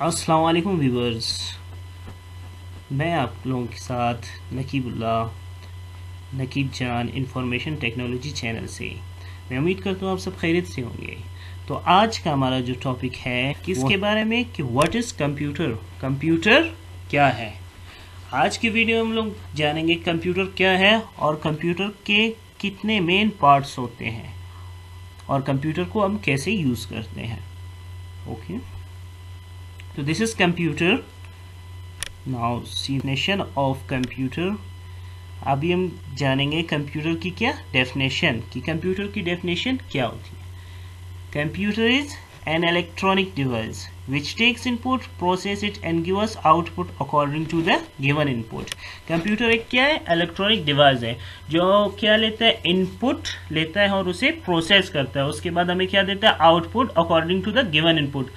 अस्सलाम वालेकुम व्यूवर्स, मैं आप लोगों के साथ नकीब जान इंफॉर्मेशन टेक्नोलॉजी चैनल से। मैं उम्मीद करता हूँ आप सब खैरियत से होंगे। तो आज का हमारा जो टॉपिक है किसके बारे में कि व्हाट इज़ कंप्यूटर, कंप्यूटर क्या है। आज की वीडियो में हम लोग जानेंगे कंप्यूटर क्या है और कंप्यूटर के कितने मेन पार्ट्स होते हैं और कंप्यूटर को हम कैसे यूज़ करते हैं। ओके, तो this is computer. Now definition of computer. अभी हम जानेंगे कंप्यूटर की क्या डेफिनेशन, कि कंप्यूटर की डेफिनेशन क्या होती है। Computer is an electronic device which takes input, process it and give us output according to the given input। Computer एक क्या है, इलेक्ट्रॉनिक डिवाइस है जो क्या लेता है, इनपुट लेता है और उसे प्रोसेस करता है। उसके बाद हमें क्या देता है, output according to the given input.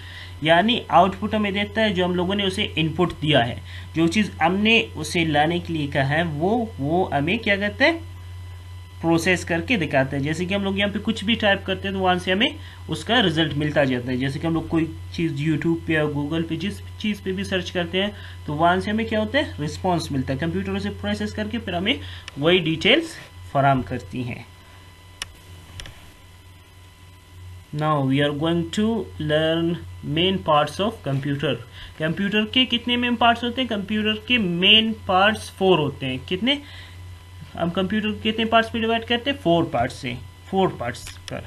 यानी आउटपुट हमें देता है जो हम लोगों ने उसे इनपुट दिया है, जो चीज़ हमने उसे लाने के लिए कहा है वो हमें क्या कहते हैं, प्रोसेस करके दिखाता है। जैसे कि हम लोग यहाँ पे कुछ भी टाइप करते हैं तो वहाँ से हमें उसका रिजल्ट मिलता जाता है। जैसे कि हम लोग कोई चीज़ यूट्यूब पे या गूगल पे जिस चीज़ पे भी सर्च करते हैं तो वहाँ से हमें क्या होता है, रिस्पॉन्स मिलता है। कंप्यूटर उसे प्रोसेस करके फिर हमें वही डिटेल्स फराहम करती हैं। Now we are going to learn main parts of computer. Computer के कितने मेन पार्ट्स होते हैं, कंप्यूटर के मेन पार्ट्स 4 होते हैं। कितने, हम कंप्यूटर को कितने पार्ट्स में डिवाइड करते हैं, 4 पार्ट्स से, 4 पार्ट्स पर।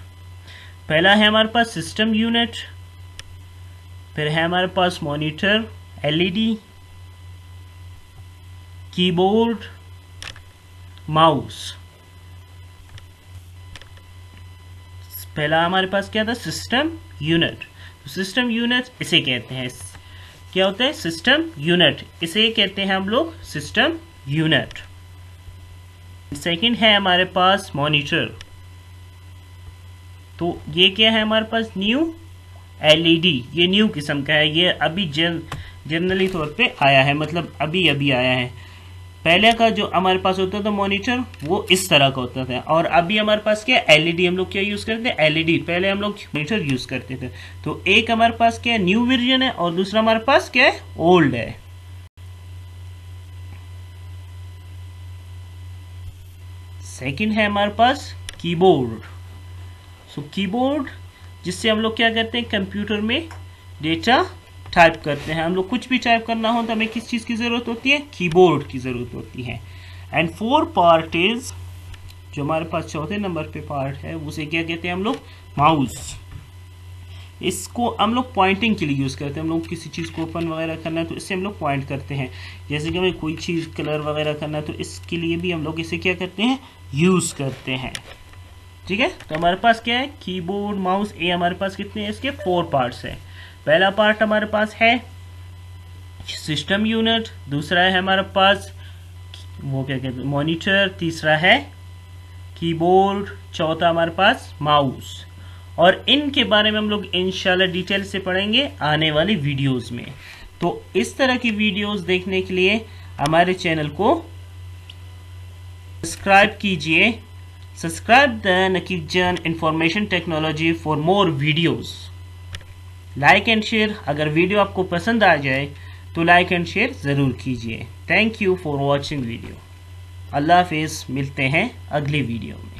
पहला है हमारे पास सिस्टम यूनिट, फिर है हमारे पास मॉनिटर, एलईडी, कीबोर्ड, माउस। पहला हमारे पास क्या था, सिस्टम यूनिट। तो सिस्टम यूनिट इसे कहते हैं, क्या होता है, सिस्टम यूनिट, इसे कहते हैं हम लोग सिस्टम यूनिट। सेकंड है हमारे पास मॉनिटर। तो ये क्या है हमारे पास, न्यू एलईडी। ये न्यू किस्म का है, ये अभी जनरली तौर पे आया है, मतलब अभी आया है। पहले का जो हमारे पास होता था मॉनिटर वो इस तरह का होता था, और अभी हमारे पास क्या एलईडी। हम लोग क्या यूज करते हैं, एलईडी। पहले हम लोग मॉनिटर यूज करते थे। तो एक हमारे पास क्या है, न्यू वर्जन है, और दूसरा हमारे पास क्या है, ओल्ड है। सेकंड है हमारे पास कीबोर्ड। सो कीबोर्ड जिससे हम लोग क्या करते हैं, कंप्यूटर में डेटा टाइप करते हैं। हम लोग कुछ भी टाइप करना हो तो हमें किस चीज़ की ज़रूरत होती है, कीबोर्ड की ज़रूरत होती है। एंड 4 पार्ट इज, जो हमारे पास चौथे नंबर पे पार्ट है उसे क्या कहते हैं हम लोग, माउस। इसको हम लोग पॉइंटिंग के लिए यूज़ करते हैं। हम लोग किसी चीज़ को ओपन वगैरह करना है तो इससे हम लोग पॉइंट करते हैं। जैसे कि हमें कोई चीज़ कलर वगैरह करना है तो इसके लिए भी हम लोग इसे क्या करते हैं, यूज़ करते हैं। ठीक है, तो हमारे पास क्या है, कीबोर्ड, माउस। ये हमारे पास कितने हैं, इसके 4 पार्ट्स हैं। पहला पार्ट हमारे पास है सिस्टम यूनिट, दूसरा है हमारे पास वो क्या कहते हैं, मॉनिटर, तीसरा है कीबोर्ड, चौथा हमारे पास माउस। और इनके बारे में हम लोग इंशाल्लाह डिटेल से पढ़ेंगे आने वाली वीडियोस में। तो इस तरह की वीडियोस देखने के लिए हमारे चैनल को सब्सक्राइब कीजिए। सब्सक्राइब द नकीब जान information technology for more videos. Like and share, अगर वीडियो आपको पसंद आ जाए तो लाइक एंड शेयर ज़रूर कीजिए। Thank you for watching video. अल्लाह हाफिज़, मिलते हैं अगली वीडियो में।